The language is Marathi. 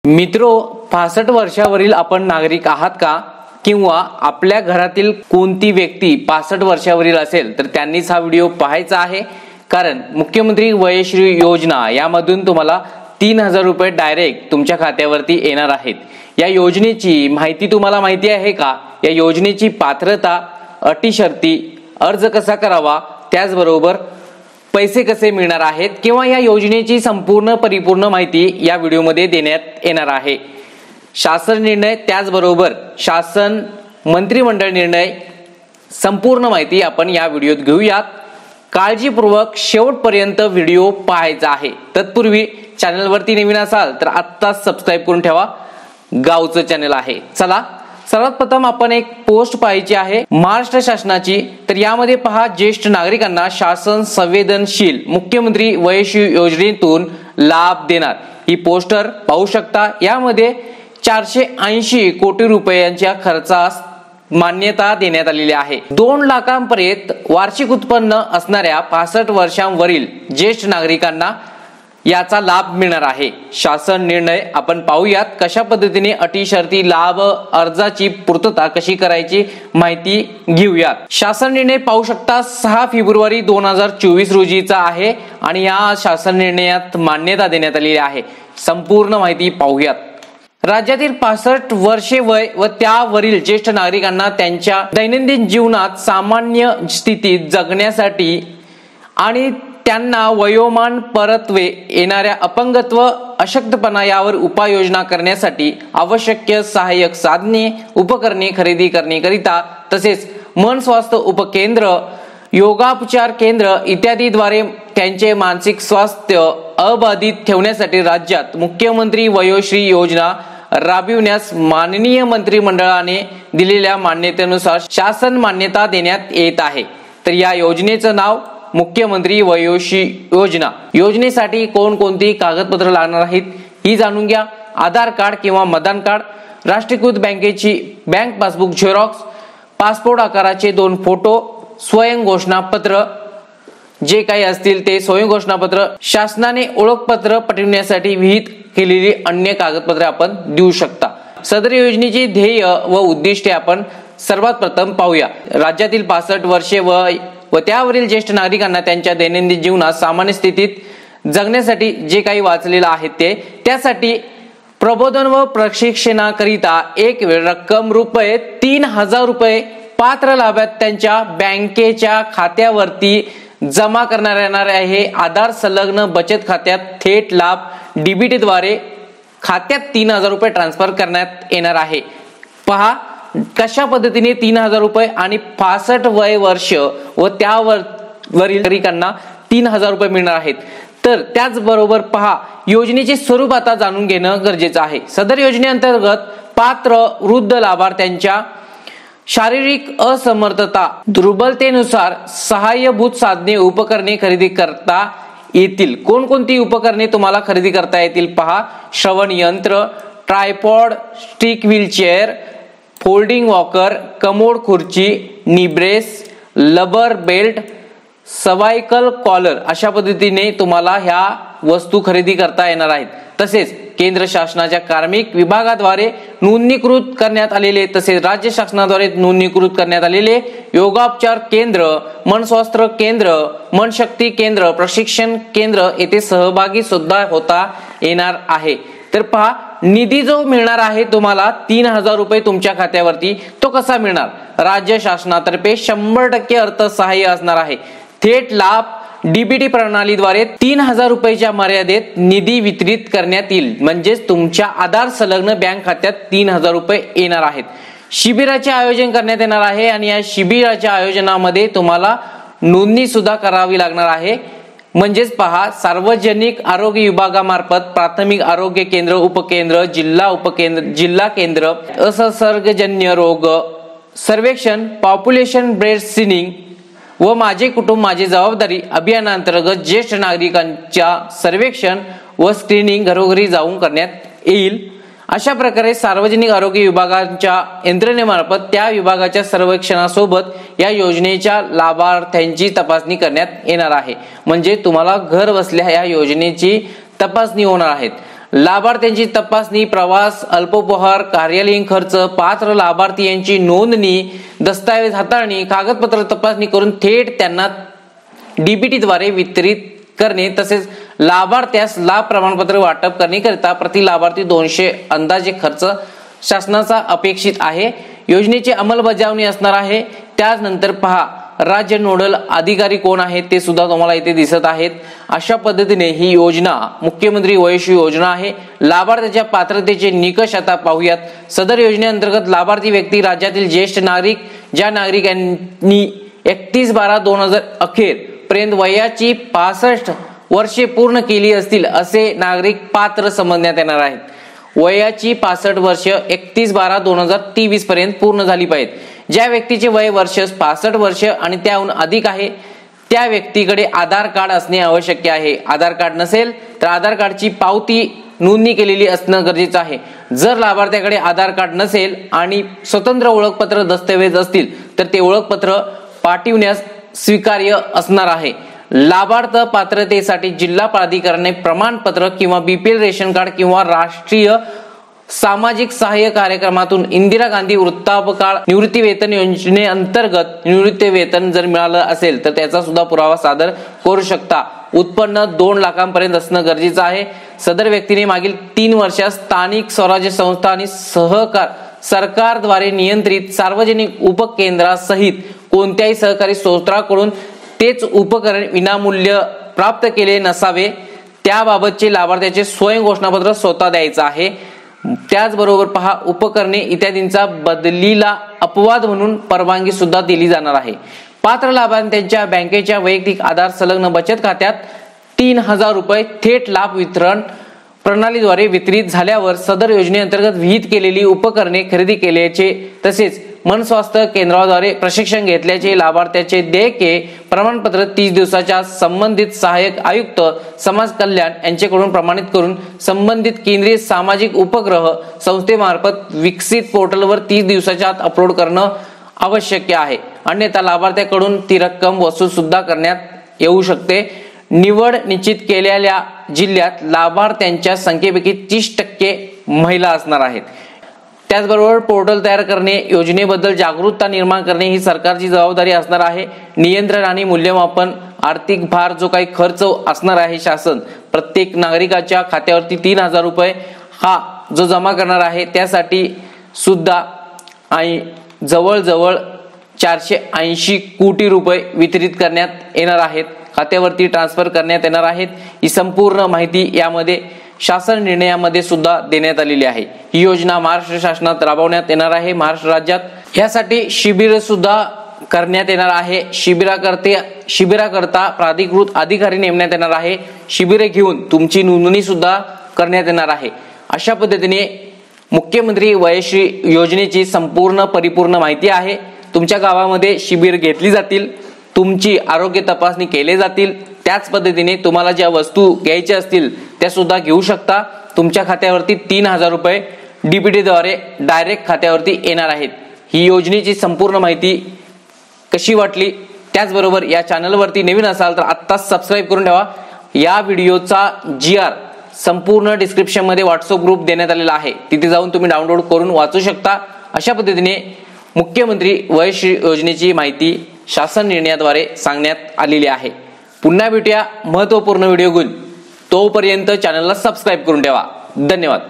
मित्रो, 65 वर्षावरील आपण नागरिक आहात का? किंवा आपल्या घरातील कोणती व्यक्ती 65 वर्षावरील असेल तर त्यांनीच हा व्हिडिओ पाहायचा आहे, कारण मुख्यमंत्री वयश्री योजना यामधून तुम्हाला 3000 रुपये डायरेक्ट तुमच्या खात्यावरती येणार आहेत। या योजनेची माहिती तुम्हाला माहिती आहे का? या योजनेची पात्रता, अटी शर्ती, अर्ज कसा करावा, त्याचबरोबर पैसे कसे मिळणार आहेत किंवा या योजनेची संपूर्ण परिपूर्ण माहिती या व्हिडिओमध्ये देण्यात येणार आहे। शासन निर्णय, त्याचबरोबर शासन मंत्रिमंडळ निर्णय, संपूर्ण माहिती आपण या व्हिडिओत घेऊयात। काळजीपूर्वक शेवटपर्यंत व्हिडिओ पाहायचा आहे। तत्पूर्वी चॅनलवरती नवीन असाल तर आत्ताच सबस्क्राइब करून ठेवा, गावचं चॅनल आहे। चला सर्वात प्रथम आपण एक पोस्ट पाहायची आहे महाराष्ट्र शासनाची। तर यामध्ये पहा, ज्येष्ठ नागरिकांना शासन संवेदनशील मुख्यमंत्री वयश्री योजनेतून लाभ देणार, ही पोस्टर पाहू शकता। यामध्ये 480 कोटी रुपयांच्या खर्चास मान्यता देण्यात आलेली आहे। 2 लाखांपर्यंत वार्षिक उत्पन्न असणाऱ्या 65 वर्षांवरील ज्येष्ठ नागरिकांना याचा लाभ मिळणार आहे। शासन निर्णय आपण पाहूयात, कशा पद्धतीने अटी शर्ती, लाभ, अर्जाची पूर्तता कशी करायची माहिती घेऊयात। शासन निर्णय पाहू शकता 6 फेब्रुवारी 2024 रोजीचा आहे आणि या शासन निर्णयात मान्यता देण्यात आलेली आहे। संपूर्ण माहिती पाहूयात। राज्यातील 65 वर्षे वय व त्यावरील ज्येष्ठ नागरिकांना त्यांच्या दैनंदिन जीवनात सामान्य स्थितीत जगण्यासाठी आणि त्यांना वयोमान परत्वे येणाऱ्या अपंगत्व, अशक्तपणा यावर उपाययोजना करण्यासाठी आवश्यक सहाय्यक साधने, उपकरणे खरेदी करण्याकरिता तसेच मन स्वास्थ्य उपकेंद्र, योगापचार केंद्र इत्यादीद्वारे त्यांचे मानसिक स्वास्थ्य अबाधित ठेवण्यासाठी राज्यात मुख्यमंत्री वयोश्री योजना राबविण्यास माननीय मंत्रिमंडळाने दिलेल्या मान्यतेनुसार शासन मान्यता देण्यात येत आहे। तर या योजनेचं नाव मुख्यमंत्री वयोश्री योजना। योजनेसाठी कोणकोणती कागदपत्र लागणार आहेत ही जाणून घ्या। आधार कार्ड किंवा मतदान कार्ड, राष्ट्रीयकृत बँकेची बँक पासबुक झेरॉक्स, पासपोर्ट आकाराचे 2 फोटो, स्वयं घोषणापत्र जे काही असतील ते स्वयं घोषणापत्र, शासनाने ओळखपत्र पटविण्यासाठी विहित केलेली अन्य कागदपत्रे आपण देऊ शकता। सदर योजनेची ध्येय व उद्दिष्टे आपण सर्वात प्रथम पाहूया। राज्यातील 65 वर्षे वय व त्यावरील ज्येष्ठ नागरिकांना त्यांच्या दैनंदिन जीवनात सामान्य स्थितीत जगण्यासाठी जे काही वाचलेलं आहे त्यासाठी प्रबोधन व प्रशिक्षणाकरिता एक रक्कम रुपये 3000 रुपये पात्र लाभार्थ्यांच्या बँकेच्या खात्यावरती जमा करण्यात येणार आहे। आधार संलग्न बचत खात्यात थेट लाभ डीबीटी द्वारे खात्यात 3000 रुपये ट्रान्सफर करण्यात येणार आहे। पहा कशा पद्धतीने 3000 रुपये आणि 65 वय वर्ष व त्यावरील नागरिकांना 3000 रुपये मिळणार आहेत। तर त्याचबरोबर पहा, योजनेचे स्वरूप आता जाणून घेणं गरजेचं आहे। सदर योजनेअंतर्गत पात्र वृद्ध लाभार्थ्यांच्या शारीरिक असमर्थता, दुर्बलतेनुसार सहाय्यभूत साधने, उपकरणे खरेदी करता येतील। कोणकोणती उपकरणे तुम्हाला खरेदी करता येतील पहा, श्रवण यंत्र, tripod, stick wheelchair, folding walker, commode खुर्ची, नी ब्रेस, लबर बेल्ट, सर्वायकल कॉलर, अशा पद्धतीने तुम्हाला ह्या वस्तू खरेदी करता येणार आहेत। तसेच केंद्र शासनाच्या कार्मिक विभागाद्वारे नोंदणीकृत करण्यात आलेले तसेच राज्य शासनाद्वारे नोंदणीकृत करण्यात आलेले योगापचार केंद्र, मन स्वास्थ्य केंद्र, मन शक्ती केंद्र, प्रशिक्षण केंद्र येथे सहभागी सुद्धा होता येणार आहे। तर पहा, निधी जो मिळणार आहे तुम्हाला 3000 रुपये तुमच्या खात्यावरती, तो कसा मिळणार? राज्य शासनातर्फे 100% अर्थसहाय्य असणार आहे। थेट लाभ डीबीटी प्रणालीद्वारे 3000 रुपयाच्या मर्यादेत निधी वितरित करण्यात येईल, म्हणजेच तुमच्या आधार संलग्न बँक खात्यात 3000 रुपये येणार आहेत। शिबिराचे आयोजन करण्यात येणार आहे आणि या शिबिराच्या आयोजनामध्ये तुम्हाला नोंदणी सुद्धा करावी लागणार आहे। म्हणजेच पहा, सार्वजनिक आरोग्य विभागामार्फत प्राथमिक आरोग्य केंद्र, उपकेंद्र, जिल्हा केंद्र, असंसर्गजन्य रोग सर्वेक्षण, पॉप्युलेशन बेस्ड स्क्रीनिंग व माझे कुटुंब माझी जबाबदारी अभियानांतर्गत ज्येष्ठ नागरिकांच्या सर्वेक्षण व स्क्रीनिंग घरोघरी जाऊन करण्यात येईल। अशा प्रकारे सार्वजनिक आरोग्य विभागाच्या यंत्रणेमार्फत त्या विभागाच्या सर्वेक्षणासोबत या योजनेच्या लाभार्थ्यांची तपासणी करण्यात येणार आहे। म्हणजे तुम्हाला घर बसल्या या योजनेची तपासणी होणार आहे। लाभार्थ्यांची तपासणी, प्रवास, अल्पोपहार, कार्यालयीन खर्च, पात्र लाभार्थी यांची नोंदणी, दस्तावेज हाताळणी, कागदपत्र तपासणी करून थेट त्यांना डीबीटी द्वारे वितरित करणे तसेच लाभार्थ्यास लाभ प्रमाणपत्र वाटप करण्याकरिता प्रति लाभार्थी 200 अंदाजे खर्च शासनाचा अपेक्षित आहे. योजनेची अंमलबजावणी असणार आहे. त्यानंतर पहा राज्य नोडल अधिकारी कोण आहेत ते सुद्धा तुम्हाला इथे दिसत आहेत. अशा पद्धतीने ही योजना मुख्यमंत्री वयश्री योजना आहे. लाभार्थ्याच्या पात्रतेचे निकष आता पाहूयात. सदर योजनेअंतर्गत लाभार्थी व्यक्ती राज्यातील ज्येष्ठ नागरिक, ज्या नागरिकांनी 31/12/2000 अखेर पर्यंत वयाची 65 वर्षे पूर्ण केली असतील असे नागरिक पात्र समजण्यात येणार आहेत. वयाची 65 वर्ष 31/12/2023 पर्यंत पूर्ण झाली पाहिजेत. ज्या व्यक्तीचे वय वर्ष 65 वर्ष आणि त्याहून अधिक आहे त्या व्यक्तीकडे आधार कार्ड असणे आवश्यक आहे. आधार कार्ड नसेल तर आधार कार्डची पावती नोंदणी केलेली असणं गरजेचं आहे. जर लाभार्थ्याकडे आधार कार्ड नसेल आणि स्वतंत्र ओळखपत्र दस्तऐवज असतील तर ते ओळखपत्र पाठविण्यास स्वीकार्य असणार आहे. लाभार्थ पात्रतेसाठी जिल्हा प्राधिकरणाने प्रमाणपत्र किंवा बीपीएल रेशन कार्ड किंवा राष्ट्रीय सामाजिक सहाय्य कार्यक्रमातून इंदिरा गांधी वृद्धापकाळ निवृत्ती वेतन योजनेअंतर्गत निवृत्ती वेतन जर मिळालं असेल तर त्याचा सुद्धा पुरावा सादर करू शकता. उत्पन्न 2 लाखांपर्यंत असणं गरजेचं आहे. सदर व्यक्तीने मागील 3 वर्षात स्थानिक स्वराज्य संस्था आणि सरकारद्वारे नियंत्रित सार्वजनिक उपकेंद्रासहित कोणत्याही सहकारी स्त्रोताकडून तेच उपकरण विनामूल्य प्राप्त केले नसावे. त्याबाबतचे लाभार्थ्याचे स्वयं घोषणापत्र स्वतः द्यायचं आहे. त्याचबरोबर पहा उपकरणे इत्यादींचा बदलीला अपवाद म्हणून परवानगी सुद्धा दिली जाणार आहे. पात्र लाभार्थ्यांच्या बँकेच्या वैयक्तिक आधार संलग्न बचत खात्यात 3000 रुपये थेट लाभ वितरण प्रणालीद्वारे वितरित झाल्यावर सदर योजनेअंतर्गत विहित केलेली उपकरणे खरेदी केल्याचे तसेच मनस्वास्थ्य केंद्राद्वारे प्रशिक्षण घेतल्याचे लाभार्थ्याचे देयके प्रमाणपत्र 30 दिवसाच्या संबंधित सहाय्यक आयुक्त समाज कल्याण यांच्याकडून प्रमाणित करून संबंधित केंद्रीय सामाजिक उपग्रह संस्थेमार्फत विकसित पोर्टलवर 30 दिवसाच्या आत अपलोड करणं आवश्यक आहे. अन्यथा लाभार्थ्याकडून ती रक्कम वसूल सुद्धा करण्यात येऊ शकते. निवड निश्चित केलेल्या जिल्ह्यात लाभार्थ्यांच्या संख्येपैकी 30% महिला असणार आहेत. त्याचबरोबर पोर्टल तयार करणे, योजनेबद्दल जागरूकता निर्माण करणे ही सरकारची जबाबदारी असणार आहे. नियंत्रण आणि मूल्यमापन, आर्थिक भार जो काही खर्च असणार आहे शासन प्रत्येक नागरिकाच्या खात्यावरती 3000 रुपये हा जो जमा करणार आहे त्यासाठी सुद्धा जवळजवळ 480 कोटी रुपये वितरित करण्यात येणार आहेत, खात्यावरती ट्रान्सफर करण्यात येणार आहेत. ही संपूर्ण माहिती यामध्ये शासन निर्णयामध्ये सुद्धा देण्यात आलेली आहे. ही योजना महाराष्ट्र शासनात राबवण्यात येणार आहे. महाराष्ट्र राज्यात यासाठी शिबिर सुद्धा करण्यात येणार आहे. शिबिराकरता प्राधिकृत अधिकारी नेमण्यात येणार आहे. शिबिरे घेऊन तुमची नोंदणी सुद्धा करण्यात येणार आहे. अशा पद्धतीने मुख्यमंत्री वयश्री योजनेची संपूर्ण परिपूर्ण माहिती आहे. तुमच्या गावामध्ये शिबिर घेतली जातील, तुमची आरोग्य तपासणी केली जातील. त्याच पद्धतीने तुम्हाला ज्या वस्तू घ्यायच्या असतील त्या सुद्धा घेऊ शकता. तुमच्या खात्यावरती 3000 रुपये डीबीटी द्वारे डायरेक्ट खात्यावरती येणार आहेत. ही योजनेची संपूर्ण माहिती कशी वाटली, त्याचबरोबर या चॅनलवरती नवीन असाल तर आत्ताच सबस्क्राईब करून ठेवा. या व्हिडिओचा GR संपूर्ण डिस्क्रिप्शन मध्ये व्हॉट्सअप ग्रुप देण्यात आलेला आहे, तिथे जाऊन तुम्ही डाउनलोड करून वाचू शकता. अशा पद्धतीने मुख्यमंत्री वयश्री योजनेची माहिती शासन निर्णयाद्वारे सांगण्यात आलेली आहे. पुन्हा भेटूया महत्त्वपूर्ण व्हिडिओ घेऊन. तोपर्यंत चॅनलला सबस्क्राईब करून ठेवा. धन्यवाद.